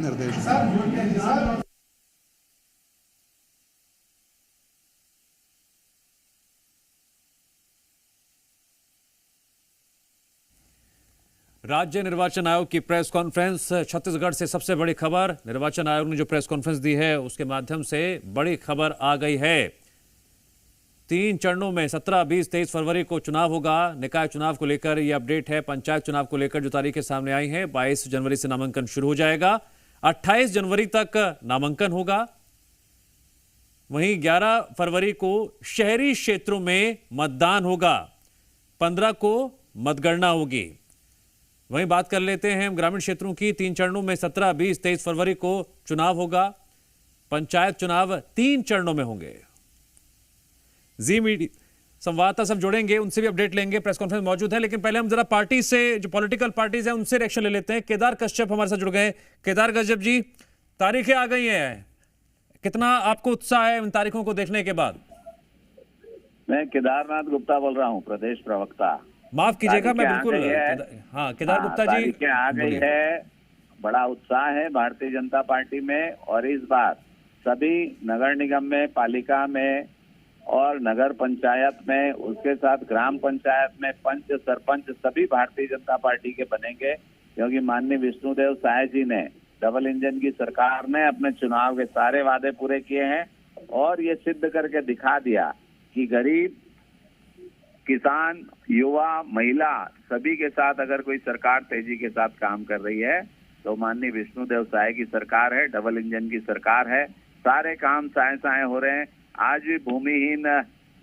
निर्देश। राज्य निर्वाचन आयोग की प्रेस कॉन्फ्रेंस। छत्तीसगढ़ से सबसे बड़ी खबर। निर्वाचन आयोग ने जो प्रेस कॉन्फ्रेंस दी है उसके माध्यम से बड़ी खबर आ गई है। 3 चरणों में 17, 20, 23 फरवरी को चुनाव होगा। निकाय चुनाव को लेकर यह अपडेट है। पंचायत चुनाव को लेकर जो तारीखें सामने आई हैं, 22 जनवरी से नामांकन शुरू हो जाएगा। 28 जनवरी तक नामांकन होगा। वहीं 11 फरवरी को शहरी क्षेत्रों में मतदान होगा। 15 को मतगणना होगी। वहीं बात कर लेते हैं हम ग्रामीण क्षेत्रों की। 3 चरणों में 17, 20, 23 फरवरी को चुनाव होगा। पंचायत चुनाव 3 चरणों में होंगे। जी मीडिया संवाददाता सब जुड़ेंगे, उनसे भी अपडेट लेंगे। प्रेस कॉन्फ्रेंस मौजूद है, लेकिन पहले हम जरा पार्टी से, जो पॉलिटिकल पार्टीज हैं, उनसे रिएक्शन ले लेते हैं। केदार कश्यप हमारे साथ जुड़ गए। केदार कश्यप जी, तारीखें आ गई हैं, कितना आपको उत्साह है इन तारीखों को देखने के बाद? मैं केदारनाथ गुप्ता बोल रहा हूं, प्रदेश प्रवक्ता। माफ कीजिएगा, मैं बिल्कुल हाँ केदार गुप्ता जी, तारीखें आ गई है। बड़ा उत्साह है भारतीय जनता पार्टी में। और इस बार सभी नगर निगम में, पालिका में और नगर पंचायत में, उसके साथ ग्राम पंचायत में पंच सरपंच सभी भारतीय जनता पार्टी के बनेंगे, क्योंकि माननीय विष्णुदेव साय जी ने, डबल इंजन की सरकार ने अपने चुनाव के सारे वादे पूरे किए हैं और ये सिद्ध करके दिखा दिया कि गरीब, किसान, युवा, महिला सभी के साथ अगर कोई सरकार तेजी के साथ काम कर रही है तो माननीय विष्णुदेव साय की सरकार है, डबल इंजन की सरकार है। सारे काम साए साए हो रहे हैं। आज भी भूमिहीन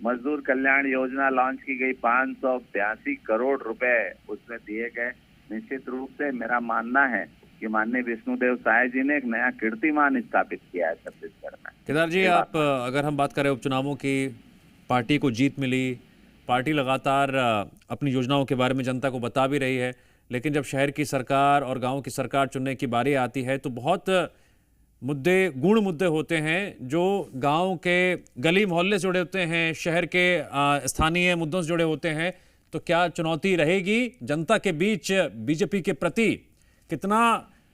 मजदूर कल्याण योजना लॉन्च की गई, 582 करोड़ रुपए उसमें दिए गए। निश्चित रूप से मेरा मानना है कि माननीय विष्णुदेव साय जी ने एक नया कीर्तिमान स्थापित किया है छत्तीसगढ़ में। केदार जी, आप अगर हम बात करें उपचुनावों की, पार्टी को जीत मिली, पार्टी लगातार अपनी योजनाओं के बारे में जनता को बता भी रही है, लेकिन जब शहर की सरकार और गांव की सरकार चुनने की बारी आती है तो बहुत मुद्दे, गुण मुद्दे होते हैं जो गांव के गली मोहल्ले से जुड़े होते हैं, शहर के स्थानीय मुद्दों से जुड़े होते हैं। तो क्या चुनौती रहेगी जनता के बीच बीजेपी के प्रति? कितना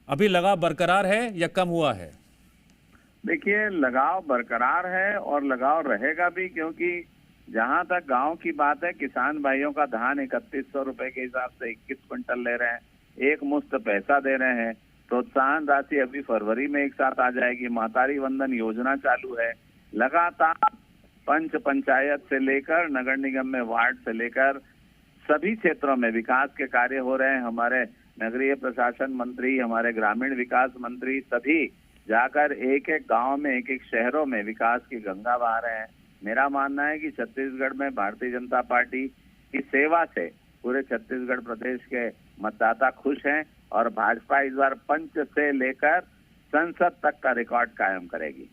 अभी लगाव बरकरार है या कम हुआ है? देखिए, लगाव बरकरार है और लगाव रहेगा भी, क्योंकि जहां तक गांव की बात है, किसान भाइयों का धान 3100 रुपए के हिसाब से 21 क्विंटल ले रहे हैं, एक मुश्त पैसा दे रहे हैं। प्रोत्साहन राशि अभी फरवरी में एक साथ आ जाएगी। महतारी वंदन योजना चालू है। लगातार पंच पंचायत से लेकर नगर निगम में, वार्ड से लेकर सभी क्षेत्रों में विकास के कार्य हो रहे हैं। हमारे नगरीय प्रशासन मंत्री, हमारे ग्रामीण विकास मंत्री सभी जाकर एक एक गांव में, एक एक शहरों में विकास की गंगा बहा रहे हैं। मेरा मानना है कि छत्तीसगढ़ में भारतीय जनता पार्टी की सेवा से पूरे छत्तीसगढ़ प्रदेश के मतदाता खुश हैं और भाजपा इस बार पंच से लेकर संसद तक का रिकॉर्ड कायम करेगी।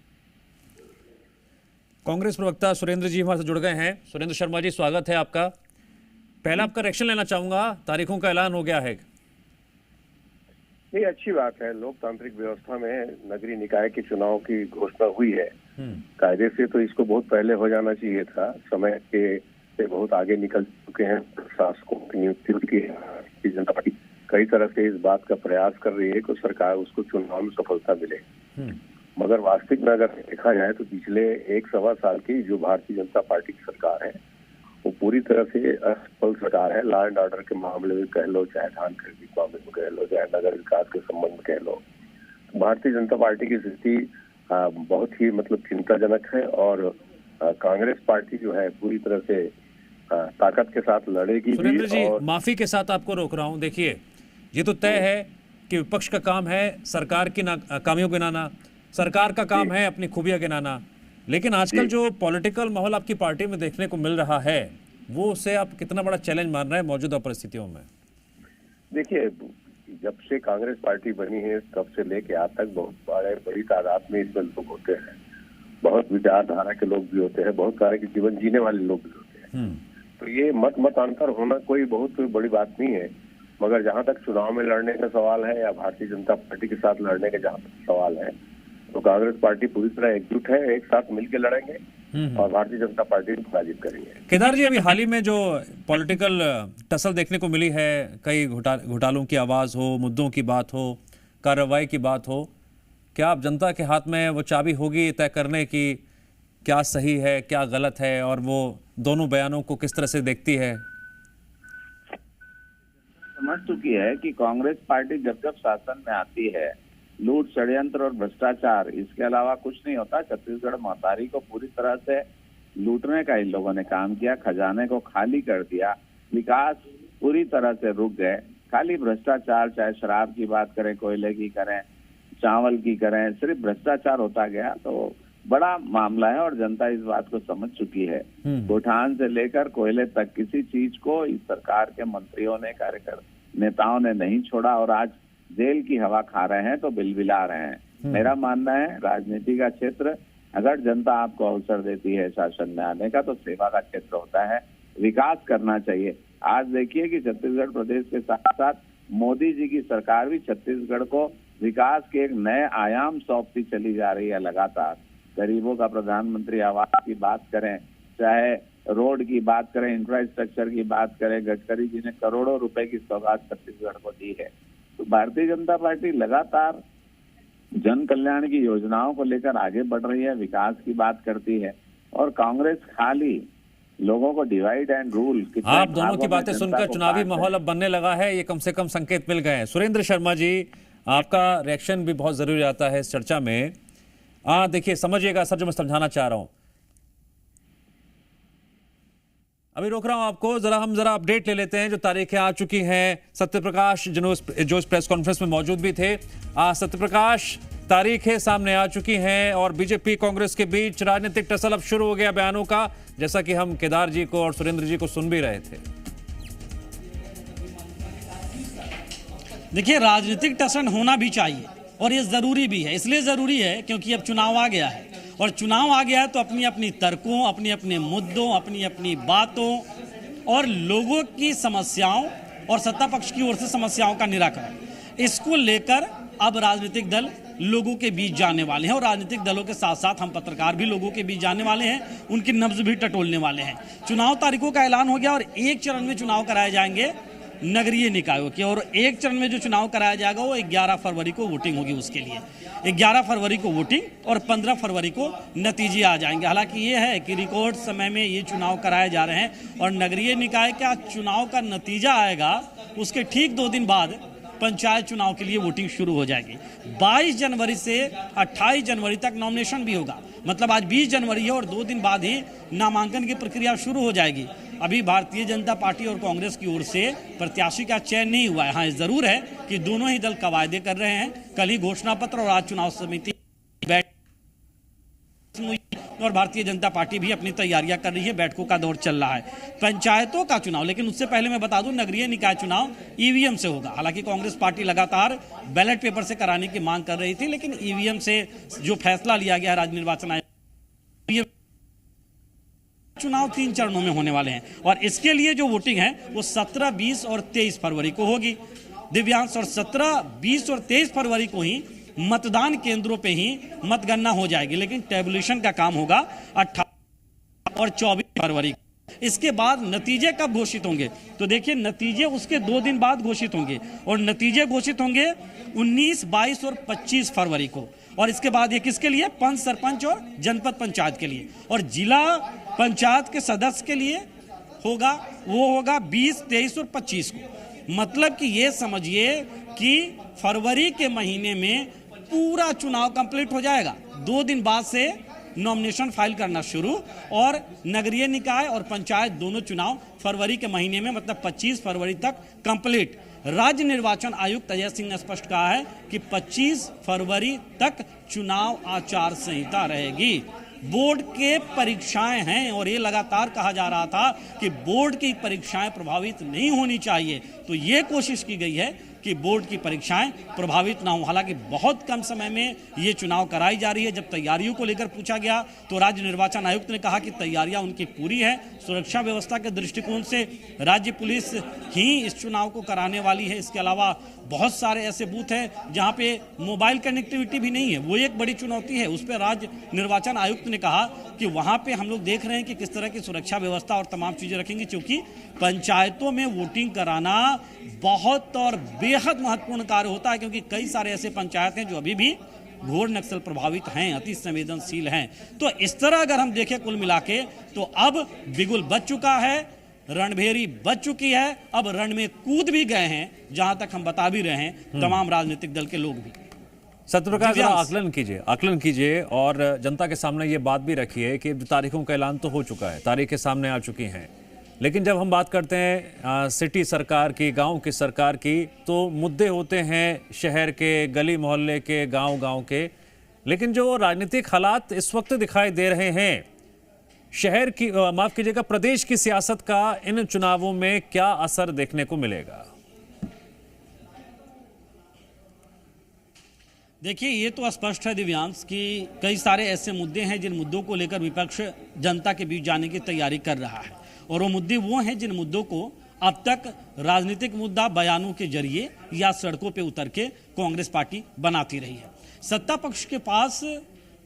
कांग्रेस प्रवक्ता सुरेंद्र जी हमारे साथ जुड़ गए हैं। सुरेंद्र शर्मा जी, स्वागत है आपका। पहला आपका रिएक्शन लेना चाहूंगा, तारीखों का ऐलान हो गया है। ये अच्छी बात है। लोकतांत्रिक व्यवस्था में नगरीय निकाय के चुनाव की घोषणा हुई है। कायदे से तो इसको बहुत पहले हो जाना चाहिए था। समय के से बहुत आगे निकल चुके हैं। शासकों की नियुक्ति की भारतीय जनता पार्टी कई तरह से इस बात का प्रयास कर रही है कि सरकार उसको चुनाव में सफलता मिले। मगर वास्तविक में अगर देखा जाए तो पिछले 1-1.25 साल की जो भारतीय जनता पार्टी की सरकार है वो पूरी तरह से असफल सरकार है। लॉ एंड ऑर्डर के मामले में कह लो, चाहे धान खरीदी के मामले में कह लो, चाहे नगर विकास के संबंध में कह लो, भारतीय जनता पार्टी की स्थिति बहुत ही चिंताजनक है। और कांग्रेस पार्टी जो है पूरी तरह से ताकत के साथ लड़ेगी। सुरेंद्र जी, माफी के साथ आपको रोक रहा हूं। देखिए, ये तो तय है कि विपक्ष का काम है सरकार की नाकामियों गिनाना, सरकार का काम है अपनी खूबियां गिनाना, लेकिन आजकल जो पॉलिटिकल माहौल आपकी पार्टी में देखने को मिल रहा है वो उसे आप कितना बड़ा चैलेंज मान रहे हैं मौजूदा परिस्थितियों में? देखिए, जब से कांग्रेस पार्टी बनी है तब से लेके आज तक बहुत बड़ी तादाद में इसमें लोग होते हैं। बहुत विचारधारा के लोग भी होते हैं, बहुत तरह के जीवन जीने वाले लोग भी होते हैं। तो ये मतांतर होना कोई बहुत बड़ी बात नहीं है। मगर जहां तक चुनाव में लड़ने का सवाल है या भारतीय जनता पार्टी के साथ लड़ने का जहां तक सवाल है, तो कांग्रेस पार्टी पूरी तरह एकजुट है, एक साथ मिलकर लड़ेंगे और भारतीय जनता पार्टी को पराजित करेंगे। केदार जी, अभी हाल ही में जो पॉलिटिकल टसल देखने को मिली है, कई घोटालों की आवाज हो, मुद्दों की बात हो, कार्रवाई की बात हो, क्या अब जनता के हाथ में वो चाबी होगी तय करने की क्या सही है क्या गलत है, और वो दोनों बयानों को किस तरह से देखती है? समझ चुकी है कि कांग्रेस पार्टी जब जब शासन में आती है, लूट, षड्यंत्र और भ्रष्टाचार, इसके अलावा कुछ नहीं होता। छत्तीसगढ़ महतारी को पूरी तरह से लूटने का इन लोगों ने काम किया, खजाने को खाली कर दिया, विकास पूरी तरह से रुक गए। खाली भ्रष्टाचार, चाहे शराब की बात करें, कोयले की करें, चावल की करें, सिर्फ भ्रष्टाचार होता गया। तो बड़ा मामला है और जनता इस बात को समझ चुकी है। गोठान से लेकर कोयले तक किसी चीज को इस सरकार के मंत्रियों ने, कार्यकर्ता नेताओं ने नहीं छोड़ा और आज जेल की हवा खा रहे हैं तो बिलबिला रहे हैं। मेरा मानना है राजनीति का क्षेत्र, अगर जनता आपको अवसर देती है शासन में आने का, तो सेवा का क्षेत्र होता है, विकास करना चाहिए। आज देखिए कि छत्तीसगढ़ प्रदेश के साथ साथ मोदी जी की सरकार भी छत्तीसगढ़ को विकास के एक नए आयाम सौंपती चली जा रही है लगातार। गरीबों का प्रधानमंत्री आवास की बात करें, चाहे रोड की बात करें, इंफ्रास्ट्रक्चर की बात करें, गडकरी जी ने करोड़ों रुपए की सौगात छत्तीसगढ़ को दी है। तो भारतीय जनता पार्टी लगातार जन कल्याण की योजनाओं को लेकर आगे बढ़ रही है, विकास की बात करती है, और कांग्रेस खाली लोगों को डिवाइड एंड रूल। आप दोनों की बातें सुनकर चुनावी माहौल अब बनने लगा है, ये कम से कम संकेत मिल गए हैं। सुरेंद्र शर्मा जी, आपका रिएक्शन भी बहुत जरूरी आता है इस चर्चा में। देखिए, समझिएगा सर, जो मैं समझाना चाह रहा हूं, अभी रोक रहा हूं आपको, हम जरा अपडेट ले लेते हैं। जो तारीखें आ चुकी हैं, सत्यप्रकाश जो इस प्रेस कॉन्फ्रेंस में मौजूद भी थे, सत्यप्रकाश, तारीखें सामने आ चुकी हैं और बीजेपी कांग्रेस के बीच राजनीतिक टसल अब शुरू हो गया बयानों का, जैसा कि हम केदार जी को और सुरेंद्र जी को सुन भी रहे थे। देखिए, राजनीतिक टसन होना भी चाहिए और ये जरूरी भी है। इसलिए जरूरी है क्योंकि अब चुनाव आ गया है, और चुनाव आ गया है तो अपनी अपनी तर्कों, अपनी अपने मुद्दों, अपनी अपनी बातों और लोगों की समस्याओं और सत्ता पक्ष की ओर से समस्याओं का निराकरण, इसको लेकर अब राजनीतिक दल लोगों के बीच जाने वाले हैं। और राजनीतिक दलों के साथ साथ हम पत्रकार भी लोगों के बीच जाने वाले हैं, उनकी नब्ज भी टटोलने वाले हैं। चुनाव तारीखों का ऐलान हो गया और एक चरण में चुनाव कराए जाएंगे नगरीय निकायों के, और एक चरण में जो चुनाव कराया जाएगा वो 11 फरवरी को वोटिंग होगी। उसके लिए 11 फरवरी को वोटिंग और 15 फरवरी को नतीजे आ जाएंगे। हालांकि ये है कि रिकॉर्ड समय में ये चुनाव कराए जा रहे हैं और नगरीय निकाय का चुनाव का नतीजा आएगा उसके ठीक 2 दिन बाद पंचायत चुनाव के लिए वोटिंग शुरू हो जाएगी। 22 जनवरी से 28 जनवरी तक नॉमिनेशन भी होगा, मतलब आज 20 जनवरी है और 2 दिन बाद ही नामांकन की प्रक्रिया शुरू हो जाएगी। अभी भारतीय जनता पार्टी और कांग्रेस की ओर से प्रत्याशी का चयन नहीं हुआ है। हाँ, जरूर है कि दोनों ही दल कवायदे कर रहे हैं। कल ही घोषणा पत्र और आज चुनाव समिति बैठ, और भारतीय जनता पार्टी भी अपनी तैयारियां कर रही है, बैठकों का दौर चल रहा है। पंचायतों का चुनाव, लेकिन उससे पहले मैं बता दूं, नगरीय निकाय चुनाव ईवीएम से होगा। हालांकि कांग्रेस पार्टी लगातार बैलेट पेपर से कराने की मांग कर रही थी, लेकिन ईवीएम से जो फैसला लिया गया है राज्य निर्वाचन आयोग, चुनाव 3 चरणों में होने वाले हैं और इसके लिए जो वोटिंग है वो 17, 20 और 23 फरवरी को होगी। दिव्यांश, और 17, 20 और 23 फरवरी को ही मतदान केंद्रों पे ही मतगणना हो जाएगी, लेकिन टेबुलेशन का काम होगा 18 और 24 फरवरी। इसके बाद नतीजे कब घोषित होंगे? तो देखिए, नतीजे उसके 2 दिन बाद घोषित होंगे और नतीजे घोषित होंगे 19, 22 और 25 फरवरी को। और इसके बाद ये किसके लिए? पंच, सरपंच और जनपद पंचायत के लिए, और जिला पंचायत के सदस्य के लिए होगा, वो होगा 20, 23 और 25 को। मतलब कि ये समझिए कि फरवरी के महीने में पूरा चुनाव कंप्लीट हो जाएगा। 2 दिन बाद से नॉमिनेशन फाइल करना शुरू, और नगरीय निकाय और पंचायत दोनों चुनाव फरवरी के महीने में, मतलब 25 फरवरी तक कंप्लीट। राज्य निर्वाचन आयुक्त अजय सिंह ने स्पष्ट कहा है कि 25 फरवरी तक चुनाव आचार संहिता रहेगी। बोर्ड के परीक्षाएं हैं और ये लगातार कहा जा रहा था कि बोर्ड की परीक्षाएं प्रभावित नहीं होनी चाहिए, तो ये कोशिश की गई है कि बोर्ड की परीक्षाएं प्रभावित ना हो। हालांकि बहुत कम समय में ये चुनाव कराई जा रही है। जब तैयारियों को लेकर पूछा गया तो राज्य निर्वाचन आयुक्त ने कहा कि तैयारियां उनकी पूरी है। सुरक्षा व्यवस्था के दृष्टिकोण से राज्य पुलिस ही इस चुनाव को कराने वाली है। इसके अलावा बहुत सारे ऐसे बूथ हैं जहां पे मोबाइल कनेक्टिविटी भी नहीं है, वो एक बड़ी चुनौती है। उस पर राज्य निर्वाचन आयुक्त ने कहा कि वहां पे हम लोग देख रहे हैं कि किस तरह की सुरक्षा व्यवस्था और तमाम चीजें रखेंगे, क्योंकि पंचायतों में वोटिंग कराना बहुत और बेहद महत्वपूर्ण कार्य होता है, क्योंकि कई सारे ऐसे पंचायत हैं जो अभी भी घोर नक्सल प्रभावित हैं, अति संवेदनशील हैं। तो इस तरह अगर हम देखें कुल मिला के तो अब बिगुल बच चुका है, रणभेरी बच चुकी है, अब रण में कूद भी गए हैं, जहां तक हम बता भी रहे हैं तमाम राजनीतिक दल के लोग भी। सत्यप्रकाश, जरा आकलन कीजिए और जनता के सामने ये बात भी रखिए कि तारीखों का ऐलान तो हो चुका है, तारीखें सामने आ चुकी हैं, लेकिन जब हम बात करते हैं सिटी सरकार की, गांव की सरकार की, तो मुद्दे होते हैं शहर के, गली मोहल्ले के, गांव के। लेकिन जो राजनीतिक हालात इस वक्त दिखाई दे रहे हैं, शहर की, माफ कीजिएगा, प्रदेश की सियासत का इन चुनावों में क्या असर देखने को मिलेगा? देखिए, ये तो स्पष्ट है दिव्यांश कि कई सारे ऐसे मुद्दे हैं जिन मुद्दों को लेकर विपक्ष जनता के बीच जाने की तैयारी कर रहा है, और वो मुद्दे वो हैं जिन मुद्दों को अब तक राजनीतिक मुद्दा बयानों के जरिए या सड़कों पे उतर के कांग्रेस पार्टी बनाती रही है। सत्ता पक्ष के पास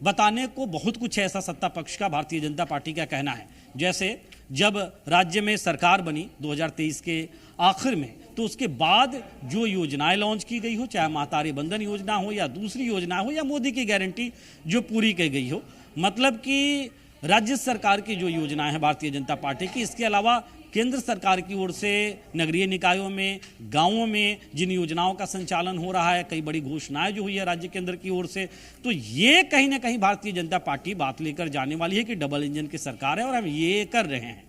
बताने को बहुत कुछ है। ऐसा सत्ता पक्ष का भारतीय जनता पार्टी का कहना है, जैसे जब राज्य में सरकार बनी 2023 के आखिर में, तो उसके बाद जो योजनाएं लॉन्च की गई हो, चाहे मातारी बंधन योजना हो या दूसरी योजना हो या मोदी की गारंटी जो पूरी की गई हो, मतलब कि राज्य सरकार की जो योजनाएं हैं भारतीय जनता पार्टी की, इसके अलावा केंद्र सरकार की ओर से नगरीय निकायों में, गांवों में जिन योजनाओं का संचालन हो रहा है, कई बड़ी घोषणाएं जो हुई है राज्य केंद्र की ओर से, तो ये कहीं ना कहीं भारतीय जनता पार्टी बात लेकर जाने वाली है कि डबल इंजन की सरकार है और हम ये कर रहे हैं।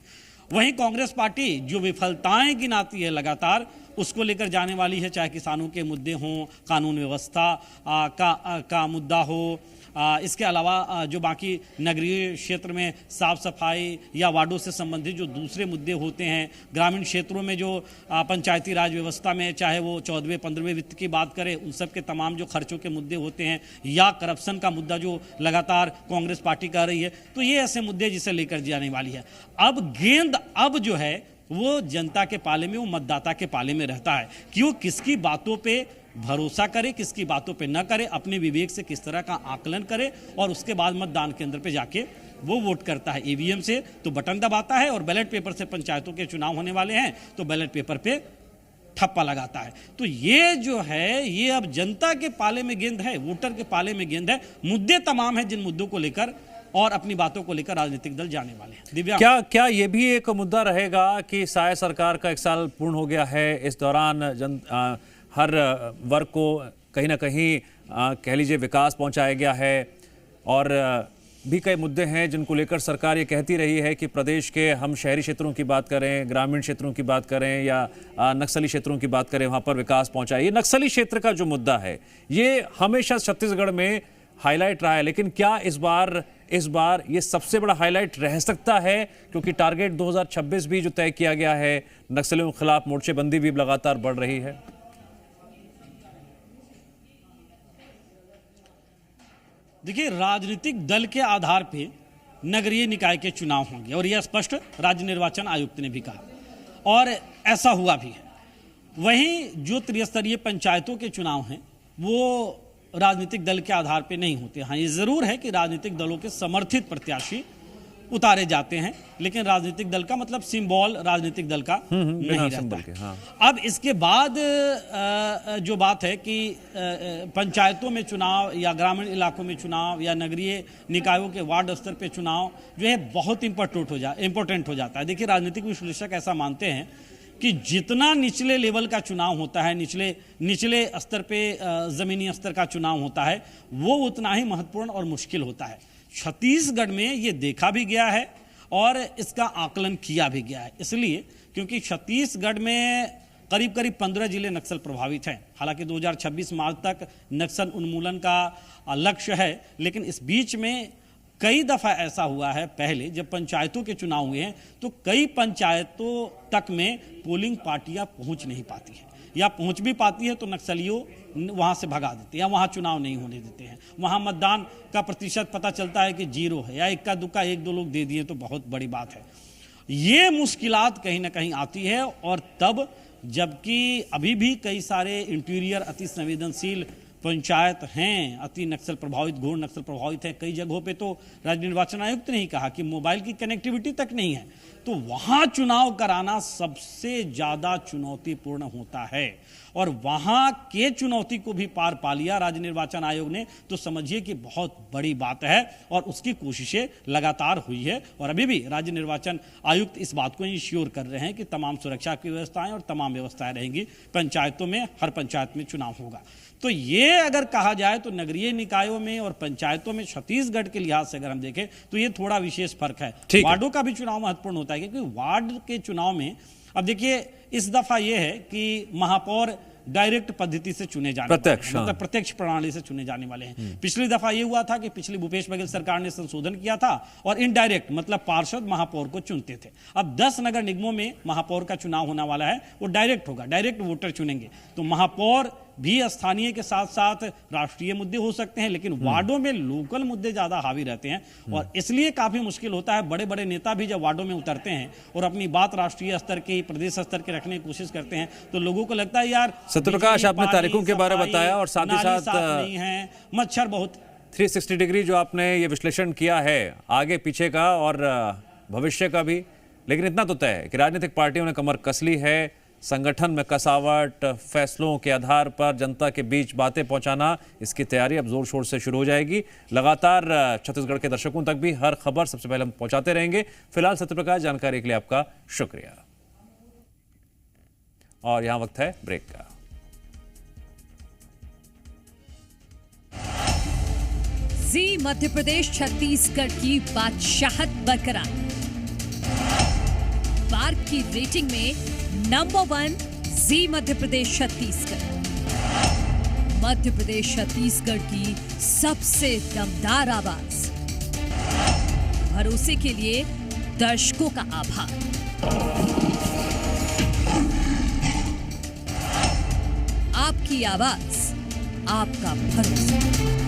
वहीं कांग्रेस पार्टी जो विफलताएं गिनाती है लगातार, उसको लेकर जाने वाली है, चाहे किसानों के मुद्दे हों, कानून व्यवस्था का मुद्दा हो, इसके अलावा जो बाकी नगरीय क्षेत्र में साफ सफाई या वार्डों से संबंधित जो दूसरे मुद्दे होते हैं, ग्रामीण क्षेत्रों में जो पंचायती राज व्यवस्था में चाहे वो 14वें 15वें वित्त की बात करें, उन सब के तमाम जो खर्चों के मुद्दे होते हैं, या करप्शन का मुद्दा जो लगातार कांग्रेस पार्टी कर रही है, तो ये ऐसे मुद्दे जिसे लेकर जाने वाली है। अब गेंद अब जो है वो जनता के पाले में, वो मतदाता के पाले में रहता है कि वो किसकी बातों पे भरोसा करे, किसकी बातों पे न करे, अपने विवेक से किस तरह का आकलन करे, और उसके बाद मतदान केंद्र पे जाके वो वोट करता है। ईवीएम से तो बटन दबाता है और बैलेट पेपर से पंचायतों के चुनाव होने वाले हैं तो बैलेट पेपर पे ठप्पा लगाता है। तो ये जो है, ये अब जनता के पाले में गेंद है, वोटर के पाले में गेंद है। मुद्दे तमाम है जिन मुद्दों को लेकर और अपनी बातों को लेकर राजनीतिक दल जाने वाले हैं। दिव्या, क्या ये भी एक मुद्दा रहेगा कि शायद सरकार का 1 साल पूर्ण हो गया है, इस दौरान हर वर्ग को कहीं ना कहीं कह लीजिए विकास पहुंचाया गया है, और भी कई मुद्दे हैं जिनको लेकर सरकार ये कहती रही है कि प्रदेश के, हम शहरी क्षेत्रों की बात करें, ग्रामीण क्षेत्रों की बात करें या नक्सली क्षेत्रों की बात करें, वहाँ पर विकास पहुंचाए। ये नक्सली क्षेत्र का जो मुद्दा है ये हमेशा छत्तीसगढ़ में हाईलाइट रहा है, लेकिन क्या इस बार ये सबसे बड़ा हाईलाइट रह सकता है? क्योंकि टारगेट 2026 भी जो तय किया गया है, नक्सलियों के खिलाफ मोर्चेबंदी भी लगातार बढ़ रही है। देखिए, राजनीतिक दल के आधार पे नगरीय निकाय के चुनाव होंगे, और यह स्पष्ट राज्य निर्वाचन आयुक्त ने भी कहा, और ऐसा हुआ भी है। वहीं जो त्रिस्तरीय पंचायतों के चुनाव हैं वो राजनीतिक दल के आधार पे नहीं होते। हाँ, ये जरूर है कि राजनीतिक दलों के समर्थित प्रत्याशी उतारे जाते हैं, लेकिन राजनीतिक दल का मतलब सिंबल राजनीतिक दल का नहीं रहता है। हाँ। अब इसके बाद जो बात है कि पंचायतों में चुनाव या ग्रामीण इलाकों में चुनाव या नगरीय निकायों के वार्ड स्तर पे चुनाव जो है बहुत इंपॉर्टेंट हो जाता है। देखिए, राजनीतिक विश्लेषक ऐसा मानते हैं कि जितना निचले लेवल का चुनाव होता है, निचले स्तर पे जमीनी स्तर का चुनाव होता है, वो उतना ही महत्वपूर्ण और मुश्किल होता है। छत्तीसगढ़ में ये देखा भी गया है और इसका आकलन किया भी गया है, इसलिए क्योंकि छत्तीसगढ़ में करीब 15 जिले नक्सल प्रभावित हैं। हालांकि 2026 मार्च तक नक्सल उन्मूलन का लक्ष्य है, लेकिन इस बीच में कई दफा ऐसा हुआ है, पहले जब पंचायतों के चुनाव हुए हैं तो कई पंचायतों तक में पोलिंग पार्टियां पहुंच नहीं पाती हैं, या पहुंच भी पाती है तो नक्सलियों वहां से भगा देते हैं या वहां चुनाव नहीं होने देते हैं। वहां मतदान का प्रतिशत पता चलता है कि 0 है, या इक्का दुक्का 1-2 लोग दे दिए तो बहुत बड़ी बात है। ये मुश्किलात कहीं ना कहीं आती है, और तब जबकि अभी भी कई सारे इंटीरियर अति संवेदनशील पंचायत हैं अति नक्सल प्रभावित, घोर नक्सल प्रभावित हैं। कई जगहों पे तो राज्य निर्वाचन आयुक्त ने ही कहा कि मोबाइल की कनेक्टिविटी तक नहीं है, तो वहां चुनाव कराना सबसे ज्यादा चुनौतीपूर्ण होता है। और वहां के चुनौती को भी पार पा लिया राज्य निर्वाचन आयोग ने, तो समझिए कि बहुत बड़ी बात है और उसकी कोशिशें लगातार हुई है। और अभी भी राज्य निर्वाचन आयुक्त इस बात को इंश्योर कर रहे हैं कि तमाम सुरक्षा की व्यवस्थाएं और तमाम व्यवस्थाएं रहेंगी। पंचायतों में, हर पंचायत में चुनाव होगा। तो ये अगर कहा जाए तो नगरीय निकायों में और पंचायतों में छत्तीसगढ़ के लिहाज से अगर हम देखें तो ये थोड़ा विशेष फर्क है। वार्डों का भी चुनाव महत्वपूर्ण होता है, क्योंकि वार्ड के चुनाव में अब देखिए इस दफा यह है कि महापौर डायरेक्ट पद्धति से चुने जाने वाले हैं, मतलब प्रत्यक्ष प्रणाली से चुने जाने वाले हैं। पिछली दफा यह हुआ था कि पिछली भूपेश बघेल सरकार ने संशोधन किया था और इनडायरेक्ट मतलब पार्षद महापौर को चुनते थे। अब 10 नगर निगमों में महापौर का चुनाव होने वाला है, वो डायरेक्ट होगा, डायरेक्ट वोटर चुनेंगे। तो महापौर भी स्थानीय के साथ साथ राष्ट्रीय मुद्दे हो सकते हैं, लेकिन वार्डों में लोकल मुद्दे ज्यादा हावी रहते हैं और इसलिए काफी मुश्किल होता है। बड़े बड़े नेता भी जब वार्डों में उतरते हैं और अपनी बात राष्ट्रीय स्तर की, प्रदेश स्तर के रखने की कोशिश करते हैं, तो लोगों को लगता है यार सत्यप्रकाश आपने तारीखों के बारे में बताया और साथ ही साथ नहीं है, मच्छर बहुत 360 डिग्री जो आपने ये विश्लेषण किया है आगे पीछे का और भविष्य का भी, लेकिन इतना तो तय है कि राजनीतिक पार्टियों ने कमर कस ली है। संगठन में कसावट, फैसलों के आधार पर जनता के बीच बातें पहुंचाना, इसकी तैयारी अब जोर शोर से शुरू हो जाएगी। लगातार छत्तीसगढ़ के दर्शकों तक भी हर खबर सबसे पहले हम पहुंचाते रहेंगे। फिलहाल सत्यप्रकाश, जानकारी के लिए आपका शुक्रिया। और यहां वक्त है ब्रेक का। जी मध्य प्रदेश छत्तीसगढ़ की बादशाहत बरकरार। बार की रेटिंग में नंबर 1 जी मध्य प्रदेश छत्तीसगढ़। मध्य प्रदेश छत्तीसगढ़ की सबसे दमदार आवाज। भरोसे के लिए दर्शकों का आभार। आपकी आवाज, आपका भरोसा।